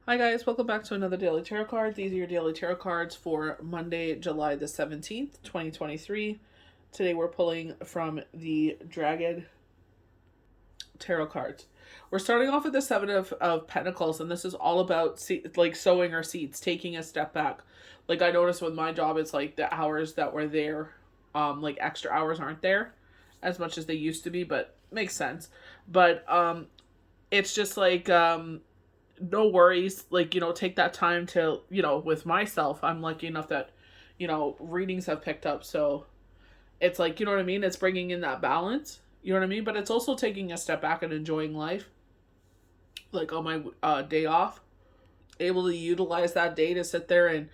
Hi guys, welcome back to another Daily Tarot card. These are your Daily Tarot cards for Monday, July the 17th, 2023. Today we're pulling from the Dragon Tarot cards. We're starting off with the Seven of Pentacles, and this is all about sowing our seeds, taking a step back. Like I noticed with my job, it's like the hours that were there, like extra hours aren't there as much as they used to be, but makes sense. But it's just like no worries, like, take that time to, with myself, I'm lucky enough that, readings have picked up. So it's like, you know what I mean? It's bringing in that balance, you know what I mean? But it's also taking a step back and enjoying life. Like on my day off, able to utilize that day to sit there and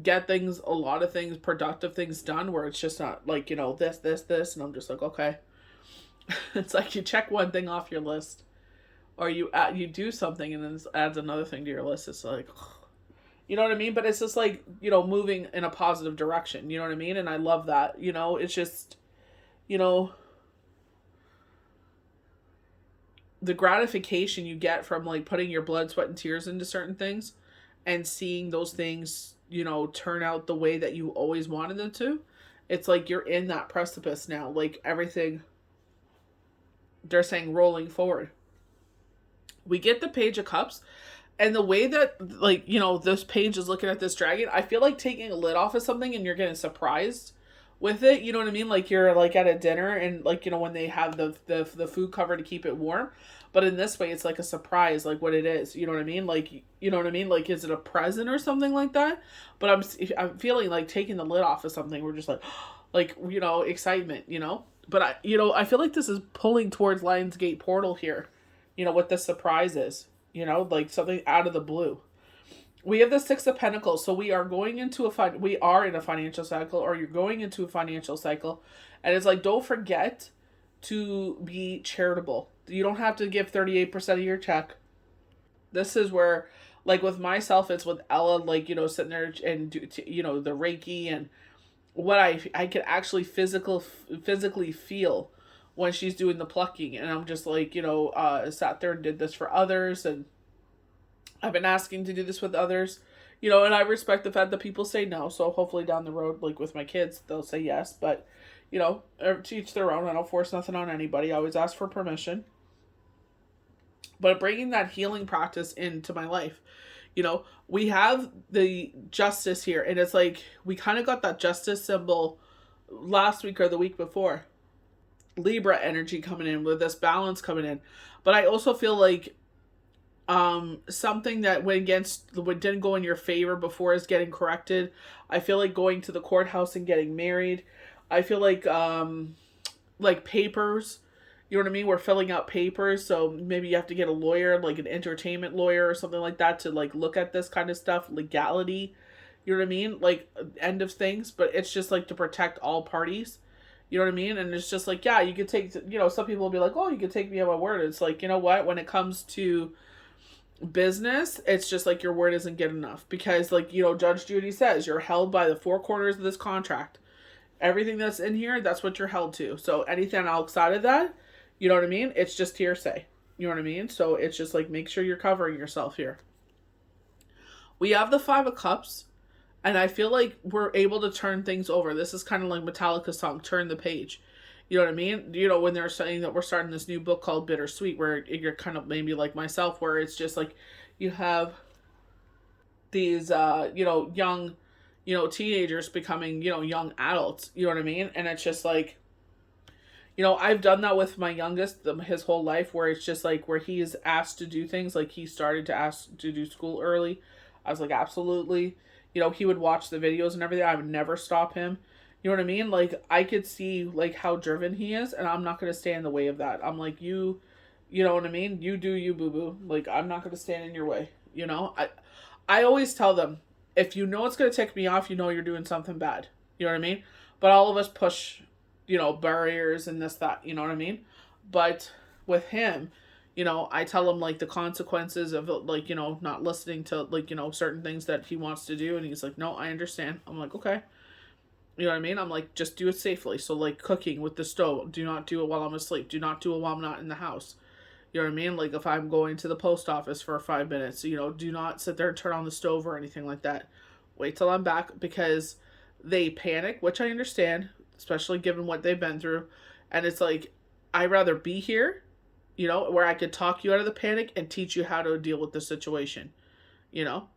get a lot of things, productive things done where it's just not like, this. And I'm just like, okay. It's like you check one thing off your list, or you do something and then it adds another thing to your list. It's like, you know what I mean? But it's just like, moving in a positive direction, you know what I mean? And I love that, it's just, the gratification you get from like putting your blood, sweat, and tears into certain things and seeing those things, turn out the way that you always wanted them to. It's like you're in that precipice now, like everything they're saying rolling forward. We get the Page of Cups, and the way that, like, this page is looking at this dragon, I feel like taking a lid off of something and you're getting surprised with it, you know what I mean? Like you're like at a dinner and like, when they have the food cover to keep it warm, but in this way it's like a surprise, like what it is, you know what I mean? Like, you know what I mean? Like, is it a present or something like that? But I'm feeling like taking the lid off of something, we're just like like, excitement, but I feel like this is pulling towards Lionsgate portal here, what the surprise is, like something out of the blue. We have the Six of Pentacles, so we are going into we are in a financial cycle, or you're going into a financial cycle, and it's like, don't forget to be charitable. You don't have to give 38% of your check. This is where, like with myself, it's with Ella, like, sitting there and do, the Reiki, and what I can actually physically feel when she's doing the plucking, and I'm just like, sat there and did this for others, and I've been asking to do this with others, and I respect the fact that people say no, so hopefully down the road, like with my kids, they'll say yes, but, to each their own. I don't force nothing on anybody. I always ask for permission. But bringing that healing practice into my life, we have the Justice here, and it's like, we kind of got that Justice symbol last week or the week before. Libra energy coming in with this balance coming in. But I also feel like something that went against, what didn't go in your favor before, is getting corrected. I feel like going to the courthouse and getting married. I feel like papers, you know what I mean? We're filling out papers, so maybe you have to get a lawyer, like an entertainment lawyer or something like that, to like look at this kind of stuff, legality, you know what I mean? Like end of things, but it's just like to protect all parties. You know what I mean? And it's just like, yeah, you could take, some people will be like, oh, you could take me at my word. It's like, you know what? When it comes to business, it's just like your word isn't good enough. Because, like, Judge Judy says, you're held by the four corners of this contract. Everything that's in here, that's what you're held to. So anything outside of that, you know what I mean? It's just hearsay. You know what I mean? So it's just like, make sure you're covering yourself here. We have the Five of Cups. And I feel like we're able to turn things over. This is kind of like Metallica's song, Turn the Page. You know what I mean? When they're saying that we're starting this new book called Bittersweet, where you're kind of maybe like myself, where it's just like you have these, young, teenagers becoming, young adults. You know what I mean? And it's just like, I've done that with my youngest his whole life, where it's just like where he is asked to do things. Like he started to ask to do school early. I was like, absolutely. He would watch the videos and everything. I would never stop him. You know what I mean? Like, I could see, like, how driven he is, and I'm not going to stand in the way of that. I'm like, you know what I mean? You do you, boo-boo. Like, I'm not going to stand in your way, I always tell them, if you know it's going to tick me off, you're doing something bad. You know what I mean? But all of us push, barriers and this, that, you know what I mean? But with him, I tell him, like, the consequences of, like, not listening to, like, certain things that he wants to do. And he's like, no, I understand. I'm like, okay. You know what I mean? I'm like, just do it safely. So, like, cooking with the stove, do not do it while I'm asleep. Do not do it while I'm not in the house. You know what I mean? Like if I'm going to the post office for 5 minutes, do not sit there and turn on the stove or anything like that. Wait till I'm back, because they panic, which I understand, especially given what they've been through. And it's like, I'd rather be here, where I could talk you out of the panic and teach you how to deal with the situation.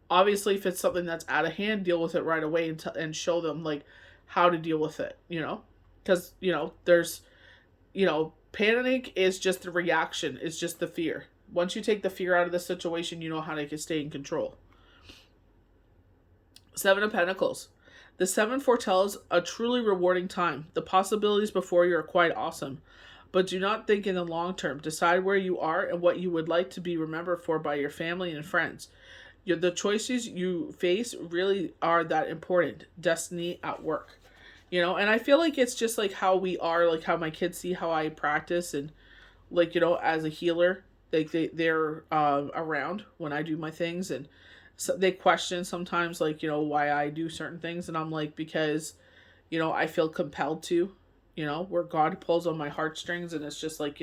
Obviously, if it's something that's out of hand, deal with it right away and show them like how to deal with it, because, there's, panic is just the reaction, it's just the fear. Once you take the fear out of the situation, you know how to stay in control. Seven of Pentacles. The seven foretells a truly rewarding time. The possibilities before you are quite awesome. But do not think in the long term. Decide where you are and what you would like to be remembered for by your family and friends. The choices you face really are that important. Destiny at work. And I feel like it's just like how we are, like how my kids see how I practice, and like, as a healer, they're around when I do my things, and so they question sometimes, like, why I do certain things, and I'm like, because, I feel compelled to, where God pulls on my heartstrings, and it's just like,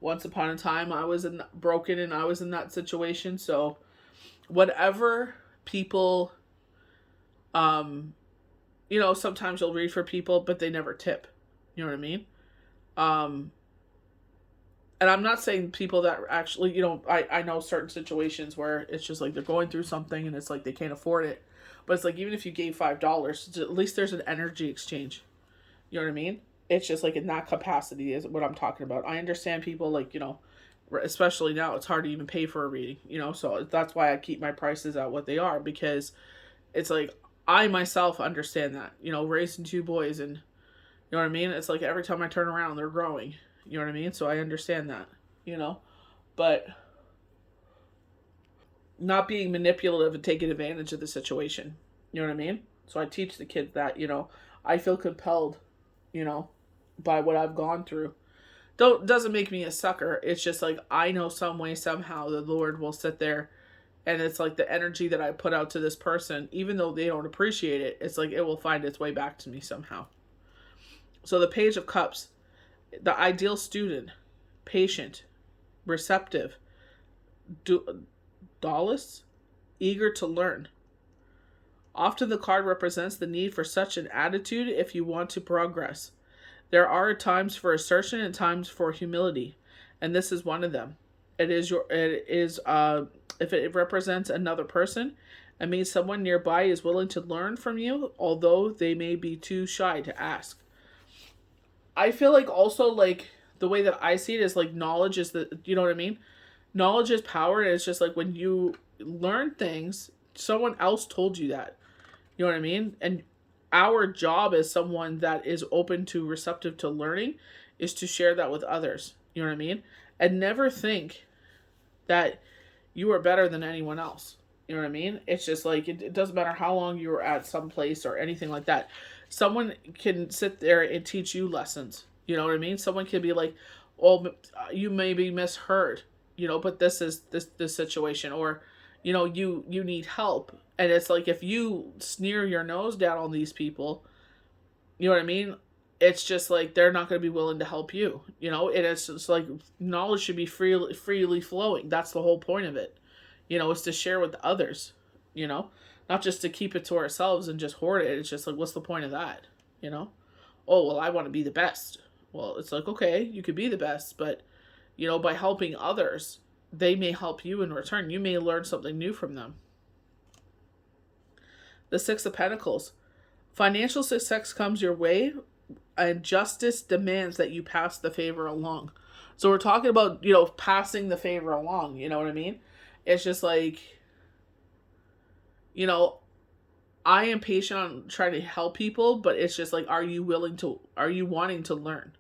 once upon a time I was broken and I was in that situation, so whatever people, sometimes you'll read for people, but they never tip. You know what I mean? And I'm not saying people that actually, I know certain situations where it's just like they're going through something and it's like they can't afford it. But it's like, even if you gave $5, at least there's an energy exchange. You know what I mean? It's just like in that capacity is what I'm talking about. I understand people like, especially now, it's hard to even pay for a reading, so that's why I keep my prices at what they are, because it's like, I myself understand that, raising two boys, and you know what I mean? It's like every time I turn around, they're growing. You know what I mean? So I understand that, but not being manipulative and taking advantage of the situation. You know what I mean? So I teach the kids that, I feel compelled, by what I've gone through. Doesn't make me a sucker. It's just like, I know some way, somehow the Lord will sit there, and it's like the energy that I put out to this person, even though they don't appreciate it, it's like it will find its way back to me somehow. So the Page of Cups, the ideal student, patient, receptive, dullous, eager to learn. Often the card represents the need for such an attitude if you want to progress. There are times for assertion and times for humility, and this is one of them. If it represents another person, it means someone nearby is willing to learn from you, although they may be too shy to ask. I feel like also, like, the way that I see it is like knowledge is you know what I mean? Knowledge is power, and it's just like when you learn things, someone else told you that. You know what I mean? And our job as someone that is open to, receptive to learning, is to share that with others. You know what I mean? And never think that you are better than anyone else. You know what I mean? It's just like, it doesn't matter how long you were at some place or anything like that. Someone can sit there and teach you lessons. You know what I mean? Someone can be like, oh, you may be misheard, but this is this situation, or, you need help. And it's like, if you sneer your nose down on these people, you know what I mean? It's just like, they're not going to be willing to help you, and it's just like, knowledge should be freely flowing. That's the whole point of it, is to share with others, not just to keep it to ourselves and just hoard it. It's just like, what's the point of that? Oh, well, I want to be the best. Well, it's like, okay, you could be the best, but, by helping others, they may help you in return. You may learn something new from them. The Six of Pentacles. Financial success comes your way, and justice demands that you pass the favor along. So we're talking about, passing the favor along. You know what I mean? It's just like, I am patient on trying to help people, but it's just like, are you wanting to learn?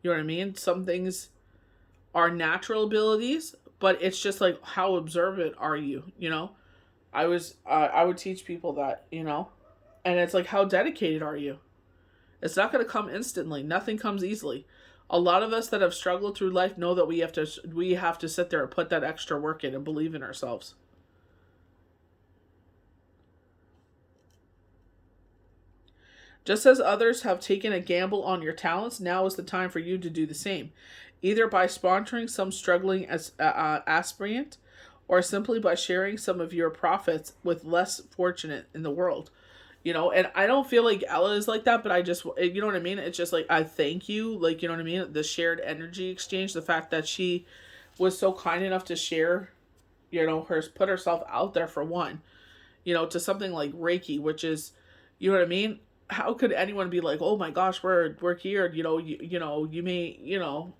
You know what I mean? Some things are natural abilities, but it's just like, how observant are you? I would teach people that, and it's like, how dedicated are you? It's not going to come instantly. Nothing comes easily. A lot of us that have struggled through life know that we have to sit there and put that extra work in and believe in ourselves. Just as others have taken a gamble on your talents, now is the time for you to do the same. either by sponsoring some struggling aspirant or simply by sharing some of your profits with less fortunate in the world. And I don't feel like Ella is like that, but I just, you know what I mean? It's just like, I thank you, like, you know what I mean? The shared energy exchange, the fact that she was so kind enough to share, put herself out there for one, to something like Reiki, which is, you know what I mean? How could anyone be like, oh my gosh, we're here, you may,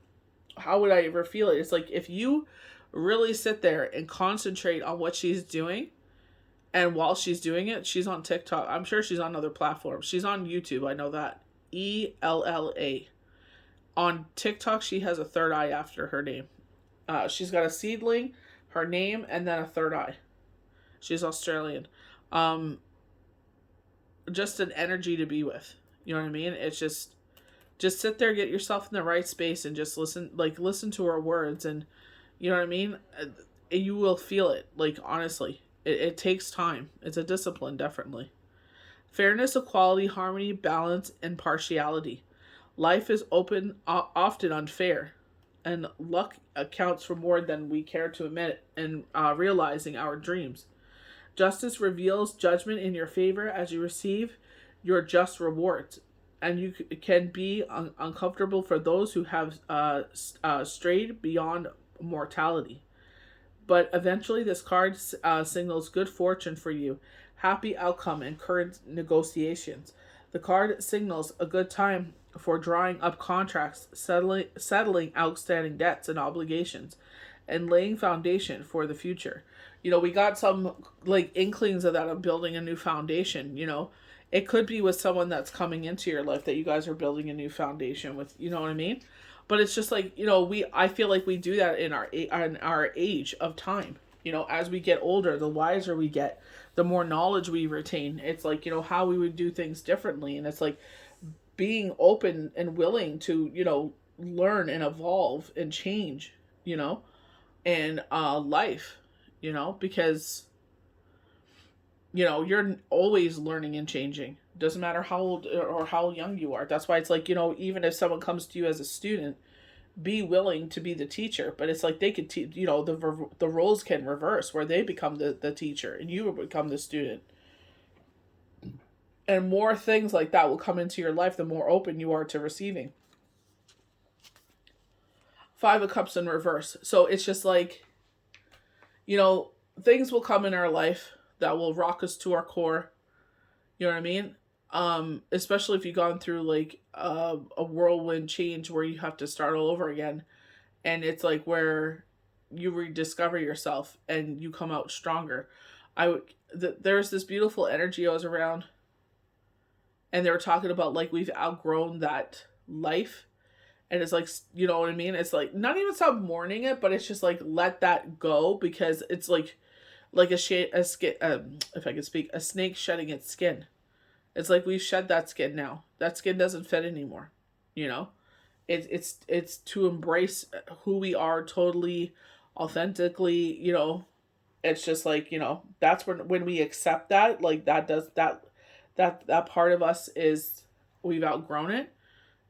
how would I ever feel it? It's like, if you really sit there and concentrate on what she's doing, and while she's doing it, she's on TikTok. I'm sure she's on other platforms. She's on YouTube. I know that. ELLA. On TikTok, she has a third eye after her name. She's got a seedling, her name, and then a third eye. She's Australian. Just an energy to be with. You know what I mean? It's just sit there, get yourself in the right space, and just listen to her words, and you know what I mean? You will feel it. Like, honestly. It takes time. It's a discipline, definitely. Fairness, equality, harmony, balance, and partiality. Life is often unfair, and luck accounts for more than we care to admit in realizing our dreams. Justice reveals judgment in your favor as you receive your just rewards, and you can be uncomfortable for those who have strayed beyond mortality. But eventually this card signals good fortune for you, happy outcome in current negotiations. The card signals a good time for drawing up contracts, settling outstanding debts and obligations, and laying foundation for the future. We got some inklings of that, of building a new foundation. It could be with someone that's coming into your life that you guys are building a new foundation with, you know what I mean? But it's just like, I feel like we do that in our age of time. As we get older, the wiser we get, the more knowledge we retain. It's like, how we would do things differently. And it's like being open and willing to, learn and evolve and change, and life, because, you're always learning and changing. Doesn't matter how old or how young you are. That's why it's like, even if someone comes to you as a student, be willing to be the teacher. But it's like they could teach, the roles can reverse where they become the teacher and you will become the student. And more things like that will come into your life the more open you are to receiving. 5 of Cups in reverse. So it's just like, things will come in our life that will rock us to our core. You know what I mean? Especially if you've gone through like a whirlwind change where you have to start all over again, and it's like where you rediscover yourself and you come out stronger. There's this beautiful energy I was around, and they were talking about like we've outgrown that life, and it's like, you know what I mean? It's like not even stop mourning it, but it's just like let that go, because it's like a snake shedding its skin. It's like we've shed that skin now. That skin doesn't fit anymore. It's to embrace who we are totally, authentically. It's just like, that's when we accept that, like that part of us is, we've outgrown it.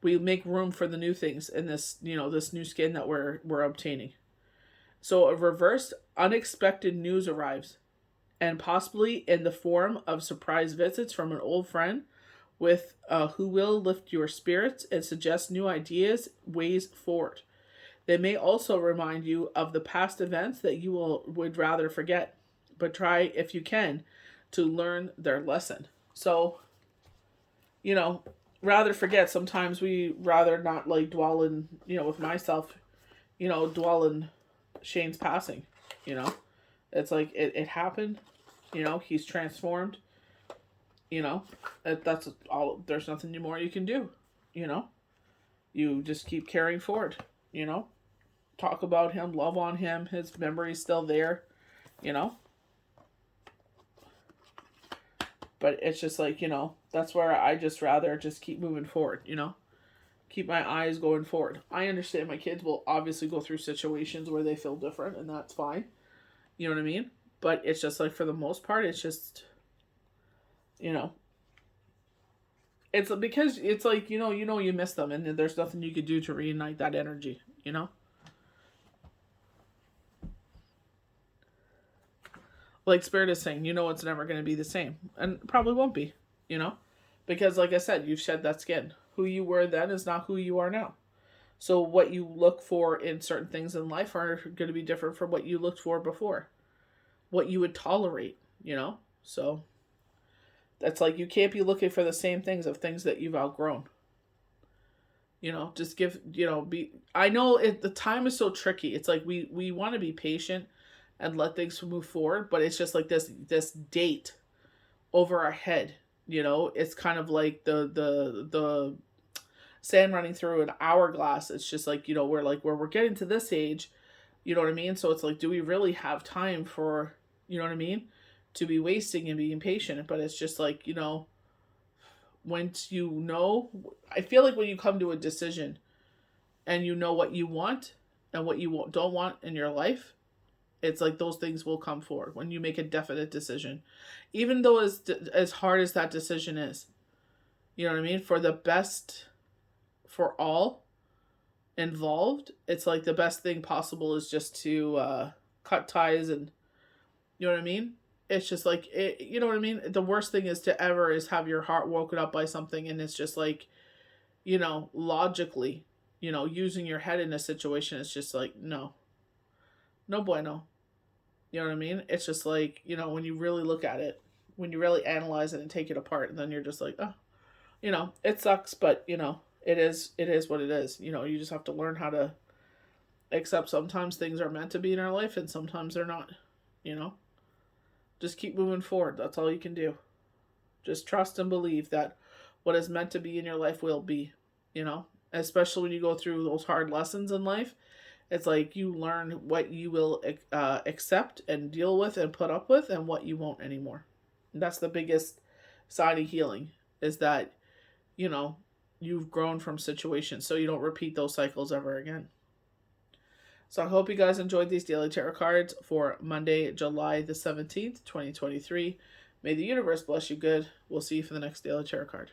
We make room for the new things in this, this new skin that we're obtaining. So a reversed, unexpected news arrives, and possibly in the form of surprise visits from an old friend with who will lift your spirits and suggest new ideas, ways forward. They may also remind you of the past events that you would rather forget, but try, if you can, to learn their lesson. So, rather forget. Sometimes we rather not like dwell in, with myself, dwell in Shane's passing, It's like, it happened. He's transformed. That's all. There's nothing more you can do. You just keep carrying forward. Talk about him, love on him. His memory's still there. But it's just like, that's where I just rather just keep moving forward. Keep my eyes going forward. I understand my kids will obviously go through situations where they feel different, and that's fine. You know what I mean? But it's just like, for the most part, it's just, it's because it's like, you miss them, and there's nothing you could do to reunite that energy. you know? Like Spirit is saying, you know it's never going to be the same. And probably won't be, you know? Because like I said, you've shed that skin. Who you were then is not who you are now. So what you look for in certain things in life are going to be different from what you looked for before. What you would tolerate, you know? So that's like you can't be looking for the same things of things that you've outgrown. You know, just give, you know, be, I know the time is so tricky. It's like we want to be patient and let things move forward, but it's just like this date over our head, you know? It's kind of like the sand running through an hourglass. It's just like, you know, we're getting to this age, you know what I mean? So it's like, do we really have time for, you know what I mean, to be wasting and being patient? But it's just like, you know, once you know, I feel like when you come to a decision and you know what you want and what you don't want in your life, it's like those things will come forward when you make a definite decision, even though as hard as that decision is, you know what I mean, for the best for all involved. It's like the best thing possible is just to cut ties, and you know what I mean. It's just like you know what I mean. The worst thing is have your heart woken up by something, and it's just like, you know, logically, you know, using your head in a situation. It's just like no bueno. You know what I mean? It's just like, you know, when you really look at it, when you really analyze it and take it apart, and then you're just like, oh, you know, it sucks, but you know, it is what it is. You know, you just have to learn how to accept sometimes things are meant to be in our life and sometimes they're not, you know? Just keep moving forward. That's all you can do. Just trust and believe that what is meant to be in your life will be, you know? Especially when you go through those hard lessons in life. It's like you learn what you will accept and deal with and put up with and what you won't anymore. And that's the biggest sign of healing, is that, you know, you've grown from situations so you don't repeat those cycles ever again. So I hope you guys enjoyed these daily tarot cards for Monday, July the 17th, 2023. May the universe bless you good. We'll see you for the next daily tarot card.